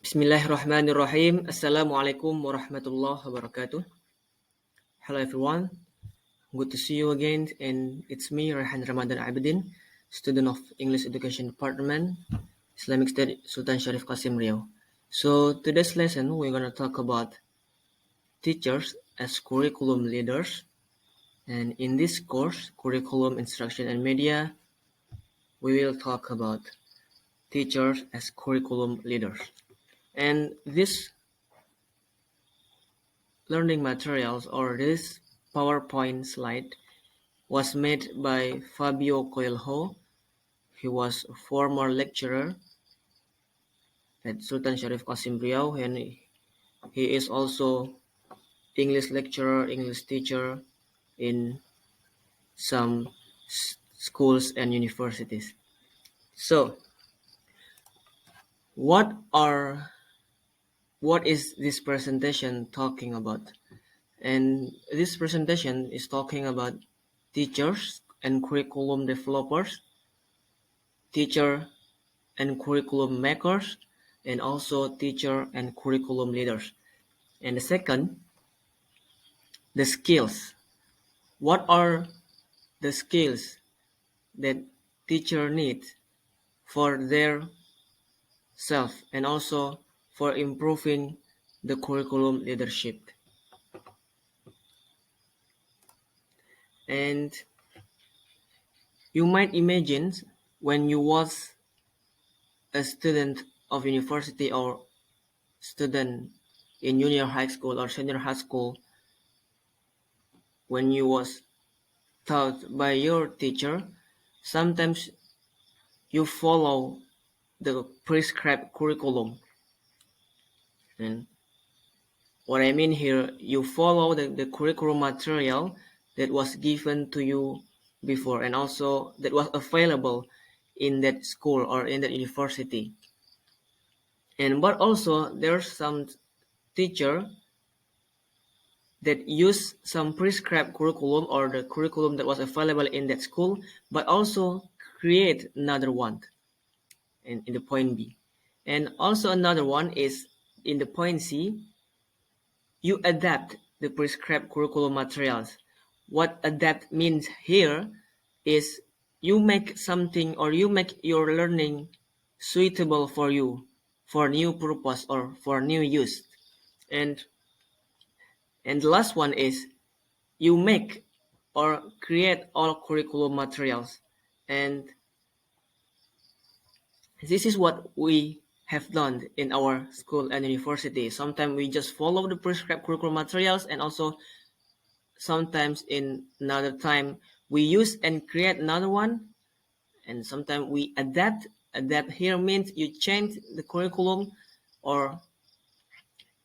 Bismillahirrahmanirrahim. Assalamualaikum warahmatullahi wabarakatuh. Hello everyone. Good to see you again, and it's me, Rehan Ramadan Abidin, student of English Education Department, Islamic Studies, Sultan Sharif Qasim Riau. So today's lesson we're gonna talk about teachers as curriculum leaders, and in this course, curriculum instruction and media, we will talk about teachers as curriculum leaders. And this learning materials or this PowerPoint slide was made by Fabio Coelho. He was a former lecturer at Sultan Sharif Qasim Riau, and he is also English lecturer, English teacher in some schools and universities. So, what is this presentation talking about? And this presentation is talking about teachers and curriculum developers, teacher and curriculum makers, and also teacher and curriculum leaders. And the second, the skills. What are the skills that teacher needs for their self and also for improving the curriculum leadership? And you might imagine when you was a student of university or student in junior high school or senior high school, when you was taught by your teacher, sometimes you follow the prescribed curriculum. And what I mean here, you follow the curriculum material that was given to you before and also that was available in that school or in that university. And but also there's some teacher that use some prescribed curriculum or the curriculum that was available in that school, but also create another one in the point B. And also another one is in the point C, you adapt the prescribed curriculum materials. What adapt means here is you make something or you make your learning suitable for you, for new purpose or for new use. And the last one is you make or create all curriculum materials. And this is what we have done in our school and university. Sometimes we just follow the prescribed curriculum materials, and also sometimes in another time we use and create another one, and sometimes we adapt. Adapt here means you change the curriculum or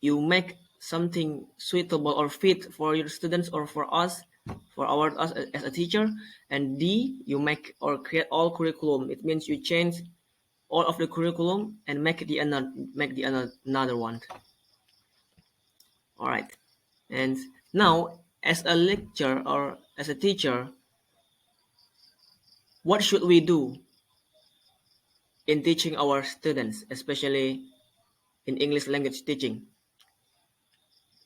you make something suitable or fit for your students or for us as a teacher. And D, you make or create all curriculum. It means you change all of the curriculum and make another one. All right. And now, as a lecturer or as a teacher, what should we do in teaching our students, especially in English language teaching?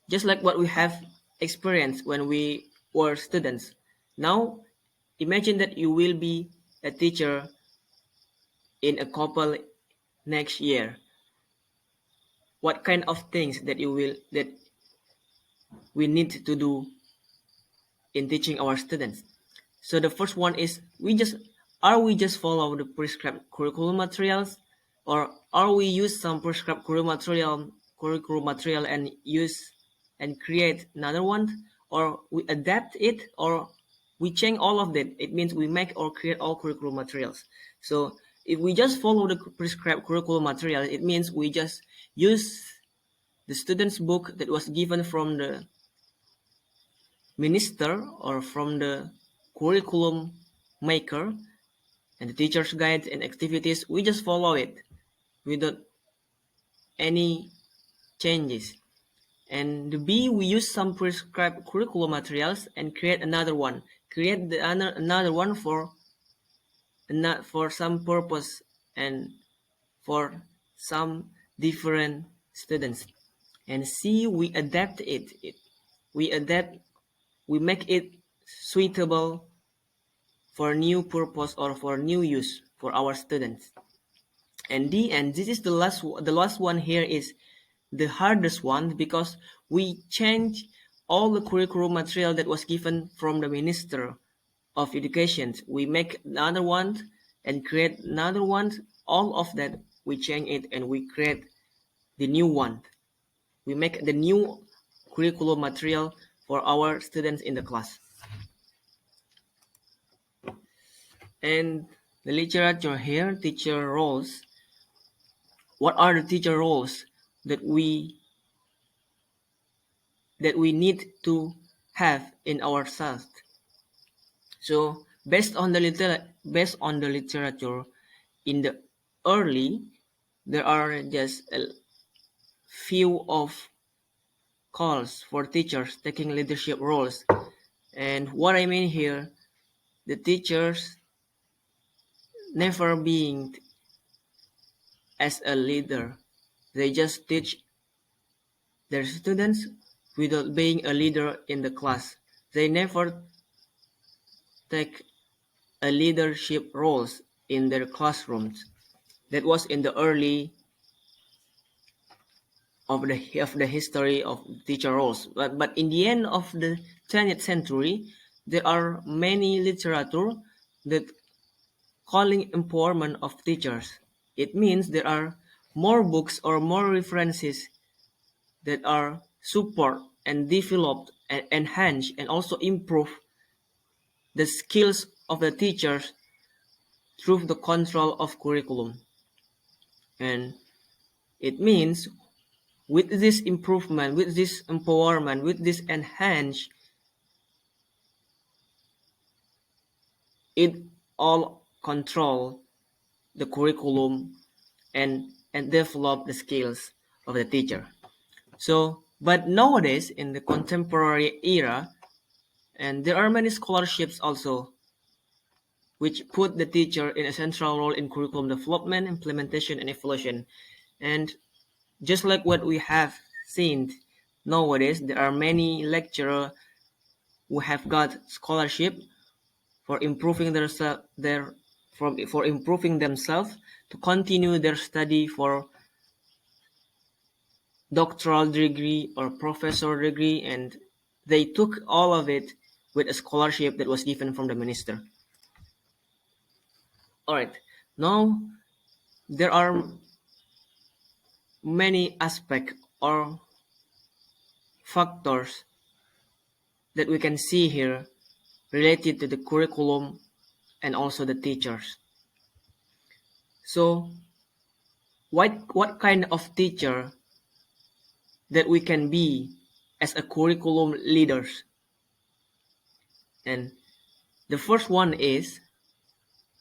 Just like what we have experienced when we were students. Now, imagine that you will be a teacher in a couple next year. What kind of things that we need to do in teaching our students? So the first one is we just follow the prescribed curriculum materials, or are we use some prescribed curriculum material and use and create another one, or we adapt it, or we change all of that? It means we make or create all curriculum materials. So if we just follow the prescribed curriculum material, it means we just use the student's book that was given from the minister or from the curriculum maker, and the teacher's guides and activities. We just follow it without any changes. And the B, we use some prescribed curriculum materials and create another one. Create another one for some purpose and for some different students. And C, we adapt we make it suitable for new purpose or for new use for our students. And D, and this is the last one here, is the hardest one, because we change all the curriculum material that was given from the Minister of Education. We make another one and create another one. All of that, we change it and we create the new one. We make the new curriculum material for our students in the class. And the literature here, teacher roles. What are the teacher roles that we need to have in ourselves? So based on the literature, in the early, there are just a few of calls for teachers taking leadership roles. And what I mean here, the teachers never being as a leader. They just teach their students without being a leader in the class. They never take a leadership roles in their classrooms. That was in the early of the history of teacher roles. But in the end of the 20th century, there are many literature that calling empowerment of teachers. It means there are more books or more references that are support and developed and enhance and also improve the skills of the teachers through the control of curriculum. And it means with this improvement, with this empowerment, with this enhance, it all control the curriculum and develop the skills of the teacher. So, but nowadays in the contemporary era, and there are many scholarships also which put the teacher in a central role in curriculum development, implementation, and evaluation. And just like what we have seen nowadays, there are many lecturers who have got scholarship for improving for improving themselves to continue their study for doctoral degree or professor degree, and they took all of it with a scholarship that was given from the minister. All right, now there are many aspects or factors that we can see here related to the curriculum and also the teachers. So what kind of teacher that we can be as a curriculum leaders? And the first one is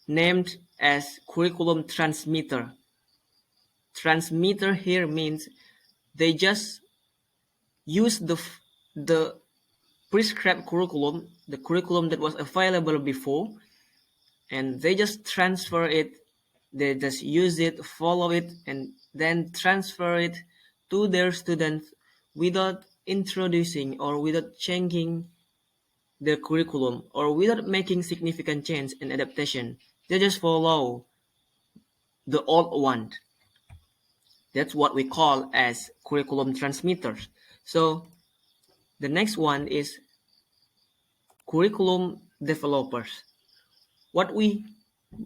named as curriculum transmitter. Transmitter here means they just use the prescribed curriculum, the curriculum that was available before, and they just transfer it. They just use it, follow it, and then transfer it to their students without introducing or without changing their curriculum or without making significant change and adaptation. They just follow the old one. That's what we call as curriculum transmitters. So the next one is curriculum developers. What we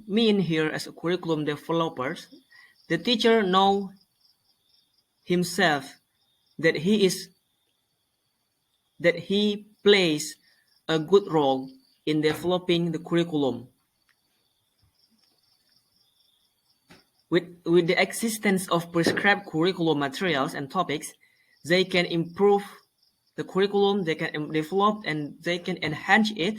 mean here as a curriculum developers, the teacher know himself that he plays a good role in developing the curriculum. With the existence of prescribed curriculum materials and topics, they can improve the curriculum, they can develop and they can enhance it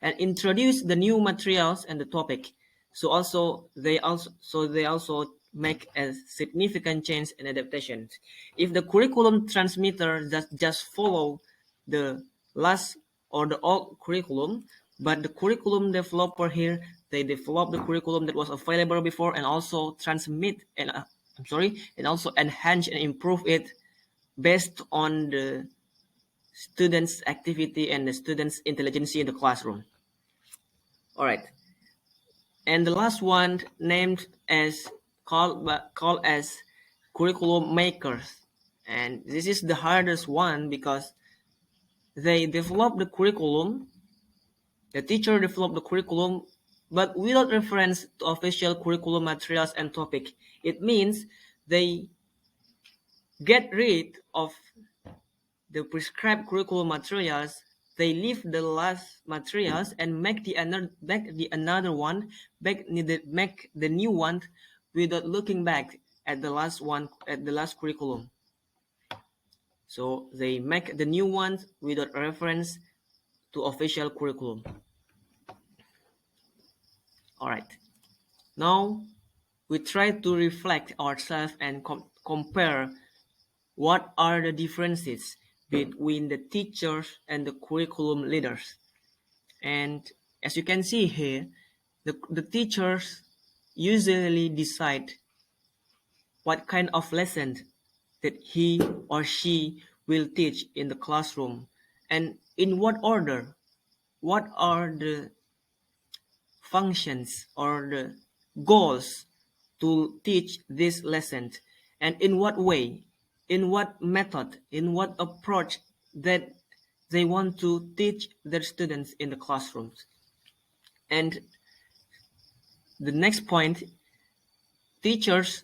and introduce the new materials and the topic. So they also make a significant change and adaptation. If the curriculum transmitter just follow the last or the old curriculum, but the curriculum developer here, they develop the curriculum that was available before and also transmit and and also enhance and improve it based on the students' activity and the students' intelligence in the classroom. All right, and the last one named as called as curriculum makers, and this is the hardest one because they develop the curriculum. The teacher developed the curriculum, but without reference to official curriculum materials and topic. It means they get rid of the prescribed curriculum materials. They leave the last materials and make the another one, make the new one without looking back at the last one at the last curriculum. So they make the new ones without reference to official curriculum. All right. Now we try to reflect ourselves and compare what are the differences between the teachers and the curriculum leaders. And as you can see here, the teachers usually decide what kind of lesson that he or she will teach in the classroom and in what order, what are the functions or the goals to teach this lesson, and in what way, in what method, in what approach that they want to teach their students in the classrooms. And the next point, teachers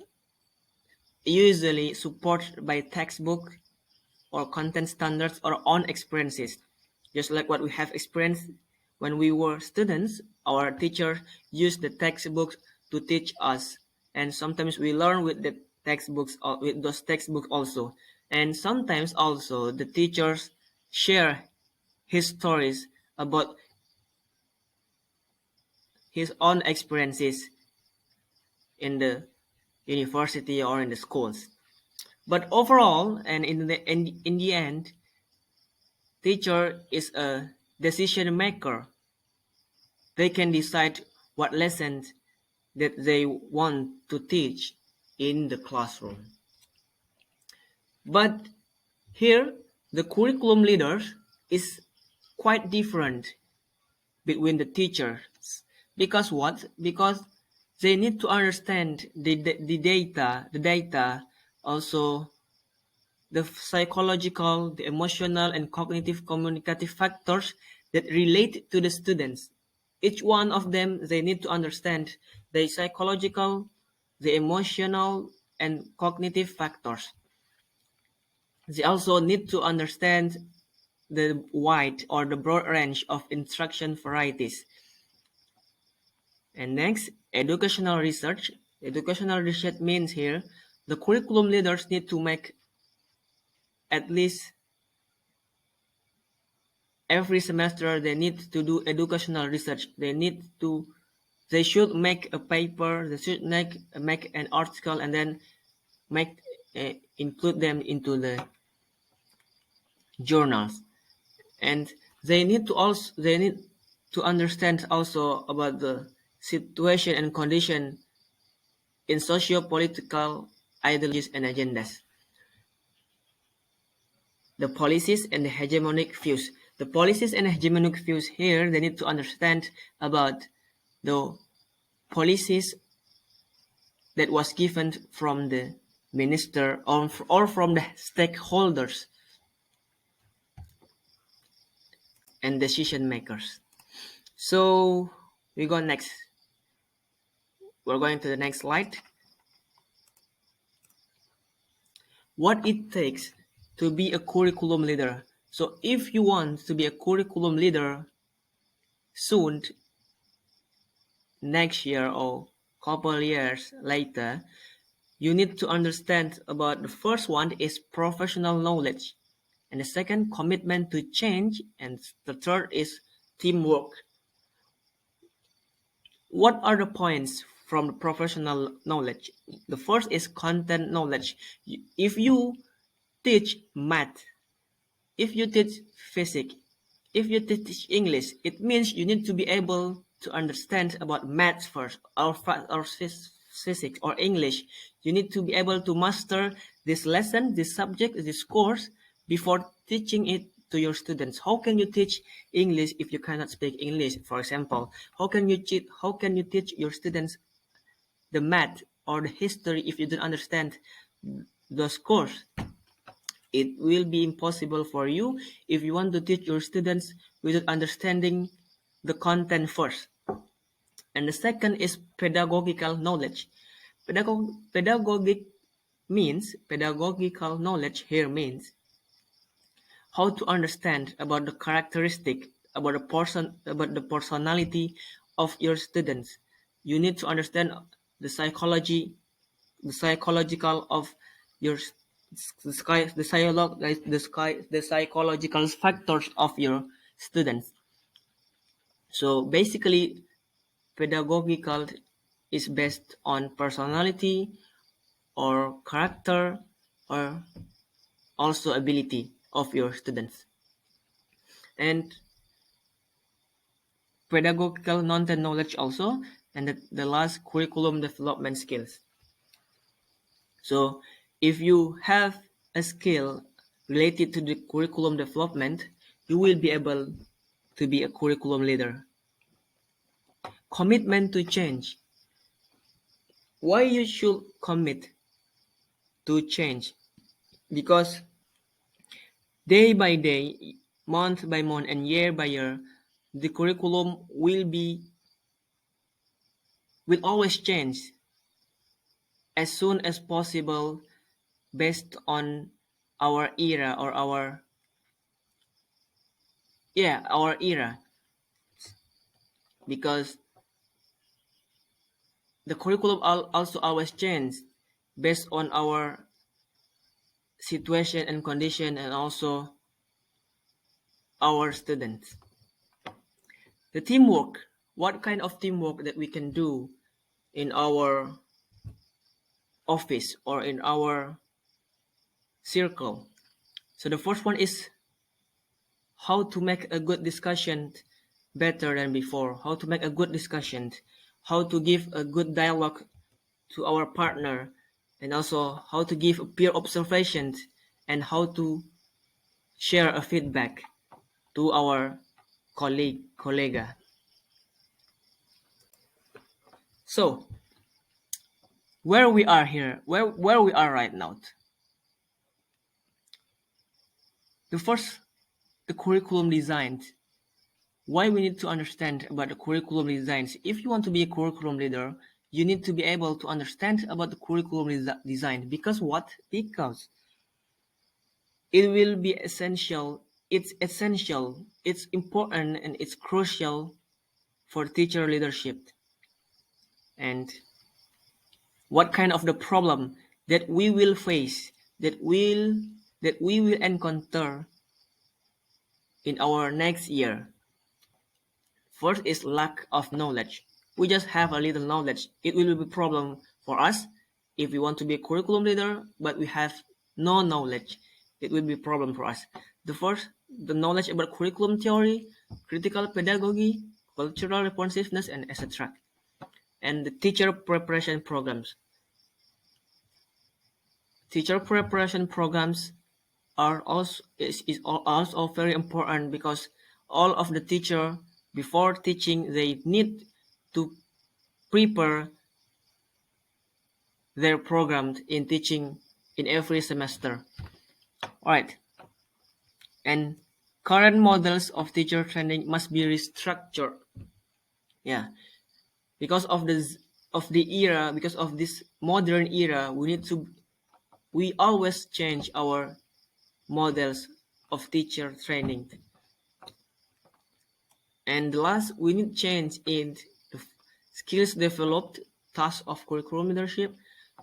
usually supported by textbook or content standards or own experiences. Just like what we have experienced when we were students, our teacher used the textbooks to teach us, and sometimes we learn with the textbooks with those textbooks also. And sometimes also the teachers share his stories about his own experiences in the university or in the schools. But overall, and in the end, teacher is a decision maker. They can decide what lessons that they want to teach in the classroom. But here, the curriculum leaders is quite different between the teachers. Because what? Because they need to understand the data, also the psychological, the emotional, and cognitive communicative factors that relate to the students. Each one of them, they need to understand the psychological, the emotional, and cognitive factors. They also need to understand the wide or the broad range of instruction varieties. And next, educational research. Educational research means here the curriculum leaders need to make at least every semester they need to do educational research. They should make a paper, they should make an article and then include them into the journals. And they need to understand also about the situation and condition in socio-political ideologies and agendas. The policies and the hegemonic views. The policies and hegemonic views here, they need to understand about the policies that was given from the minister or from the stakeholders and decision makers. So we go next. We're going to the next slide. What it takes to be a curriculum leader. So if you want to be a curriculum leader soon, next year or couple years later, you need to understand about the first one is professional knowledge, and the second, commitment to change, and the third is teamwork. What are the points from the professional knowledge? The first is content knowledge. If you teach math, if you teach physics, if you teach English, it means you need to be able to understand about math first or physics, or English. You need to be able to master this lesson, this subject, this course before teaching it to your students. How can you teach English if you cannot speak English? For example, how can you teach your students the math or the history if you don't understand those course? It will be impossible for you if you want to teach your students without understanding the content first. And the second is pedagogical knowledge. Pedagogic means pedagogical knowledge here means how to understand about the characteristic, about the personality of your students. You need to understand the psychology, the psychological of your the psychological factors of your students. So basically, pedagogical is based on personality or character or also ability of your students. And pedagogical content knowledge also, and the last, curriculum development skills. So if you have a skill related to the curriculum development, you will be able to be a curriculum leader. Commitment to change. Why you should commit to change? Because day by day, month by month, and year by year, the curriculum will always change as soon as possible based on our era or our era, because the curriculum also always change based on our situation and condition and also our students. The teamwork, what kind of teamwork that we can do in our office or in our circle. So the first one is how to make a good discussion better than before, how to make a good discussion, how to give a good dialogue to our partner, and also how to give a peer observation and how to share a feedback to our colleague. So where we are here, where we are right now. The first, the curriculum design. Why we need to understand about the curriculum designs. If you want to be a curriculum leader, you need to be able to understand about the curriculum design. Because what? Because it will be essential. It's essential. It's important and it's crucial for teacher leadership. And what kind of the problem that we will face, that we will encounter in our next year. First is lack of knowledge. We just have a little knowledge. It will be a problem for us if we want to be a curriculum leader, but we have no knowledge. It will be a problem for us. The first, the knowledge about curriculum theory, critical pedagogy, cultural responsiveness, and etc. And the teacher preparation programs. Teacher preparation programs are also very important because all of the teacher before teaching they need to prepare their program in teaching in every semester. Alright. And current models of teacher training must be restructured. Yeah. Because of this because of this modern era, we always change our models of teacher training. And last, we need change in the skills developed, task of curriculum leadership,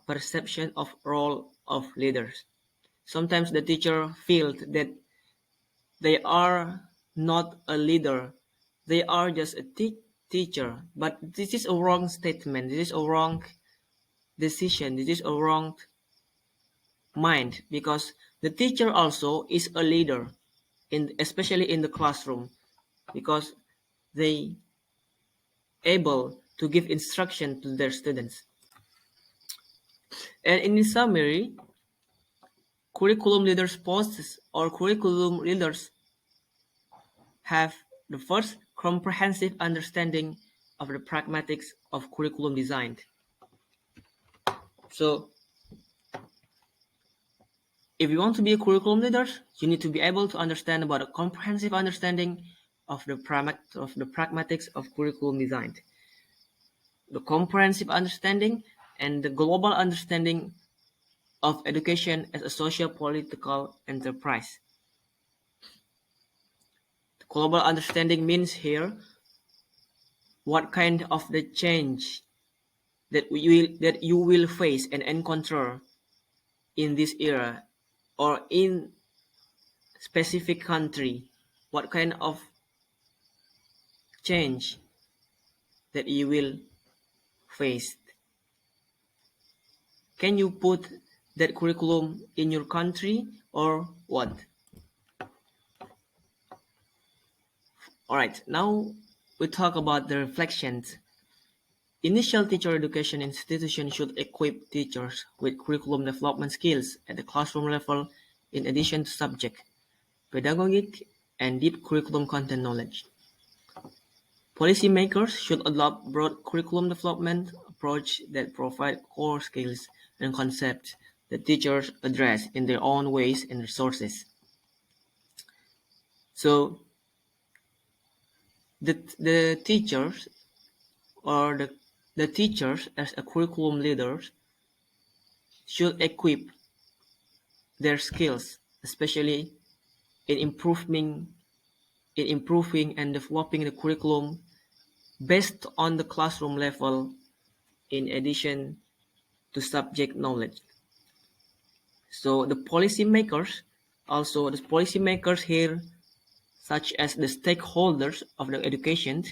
perception of role of leaders. Sometimes the teacher feels that they are not a leader, they are just a teacher. But this is a wrong statement, this is a wrong decision, this is a wrong mind, because the teacher also is a leader, especially in the classroom, because they able to give instruction to their students. And in summary, curriculum leaders posts or curriculum leaders have the first comprehensive understanding of the pragmatics of curriculum design. So if you want to be a curriculum leader, you need to be able to understand about a comprehensive understanding of the pragmatics of curriculum design, the comprehensive understanding and the global understanding of education as a socio-political enterprise. The global understanding means here what kind of the change that you will face and encounter in this era or in specific country, what kind of change that you will face. Can you put that curriculum in your country or what? Alright, now we talk about the reflections. Initial teacher education institutions should equip teachers with curriculum development skills at the classroom level in addition to subject, pedagogic, and deep curriculum content knowledge. Policymakers should adopt broad curriculum development approach that provide core skills and concepts that teachers address in their own ways and resources. So the teachers or the teachers as a curriculum leaders should equip their skills, especially in improving and developing the curriculum based on the classroom level in addition to subject knowledge. So the policymakers here, such as the stakeholders of the education,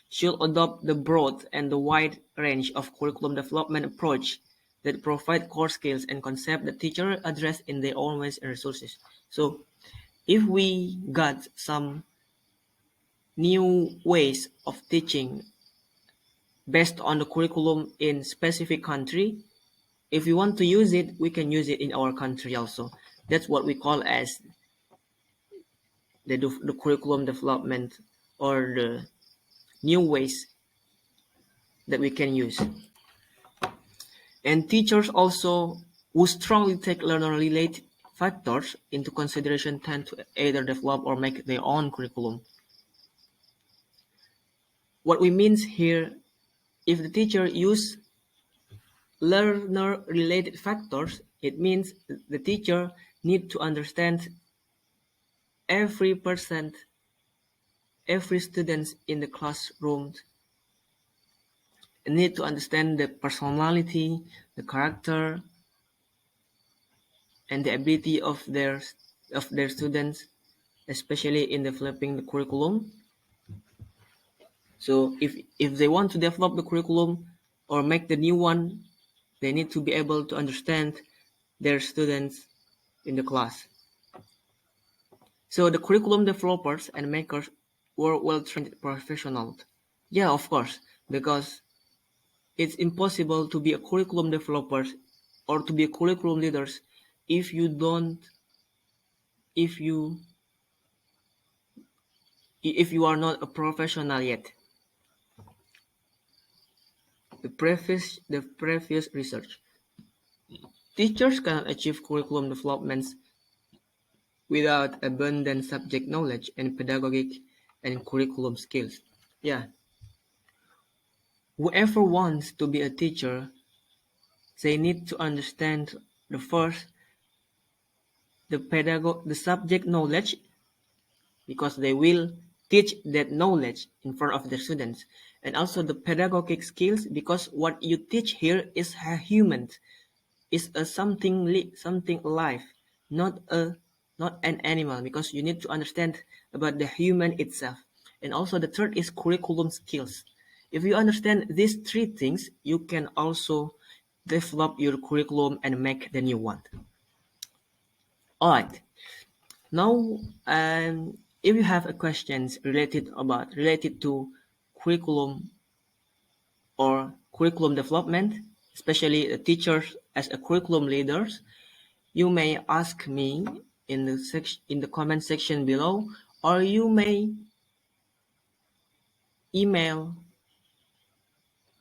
should adopt the broad and the wide range of curriculum development approach that provide core skills and concepts that teachers address in their own ways and resources. So if we got some new ways of teaching based on the curriculum in specific country, if we want to use it, we can use it in our country also. That's what we call as the curriculum development or the new ways that we can use. And teachers also who strongly take learner-related factors into consideration tend to either develop or make their own curriculum. What we mean here, if the teacher use learner-related factors, it means the teacher need to understand every student in the classroom need to understand the personality, the character, and the ability of their students, especially in developing the curriculum. So if they want to develop the curriculum or make the new one, they need to be able to understand their students in the class. So the curriculum developers and makers were well-trained professionals. Yeah, of course, because it's impossible to be a curriculum developer or to be a curriculum leaders if you are not a professional yet. The previous research. Teachers cannot achieve curriculum developments without abundant subject knowledge and pedagogic and curriculum skills. Yeah. Whoever wants to be a teacher, they need to understand the subject knowledge, because they will teach that knowledge in front of the students, and also the pedagogic skills, because what you teach here is a human, is a something alive, not an animal, because you need to understand about the human itself. And also the third is curriculum skills. If you understand these three things, you can also develop your curriculum and make the new one. Alright, now if you have a questions related to curriculum or curriculum development, especially the teachers as a curriculum leaders, you may ask me in the comment section below, or you may email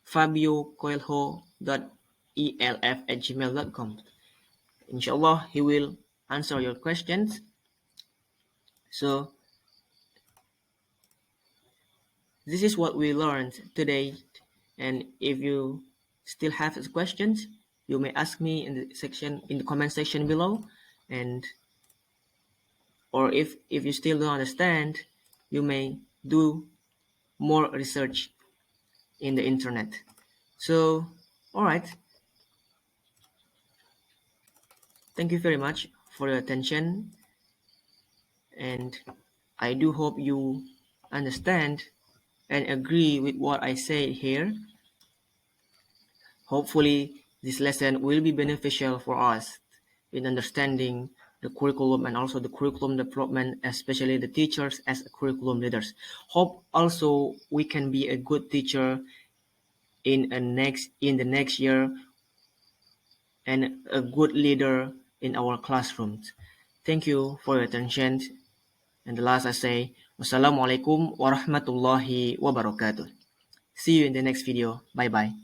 fabiocoelho.elf@gmail.com. Inshallah, he will answer your questions. So this is what we learned today, and if you still have questions, you may ask me in the comment section below, and or if you still don't understand, you may do more research in the internet. So, all right, thank you very much for your attention, and I do hope you understand and agree with what I say here. Hopefully, this lesson will be beneficial for us in understanding the curriculum and also the curriculum development, especially the teachers as curriculum leaders. Hope also we can be a good teacher in the next year and a good leader in our classrooms. Thank you for your attention. And the last I say, Wassalamualaikum warahmatullahi wabarakatuh. See you in the next video. Bye bye.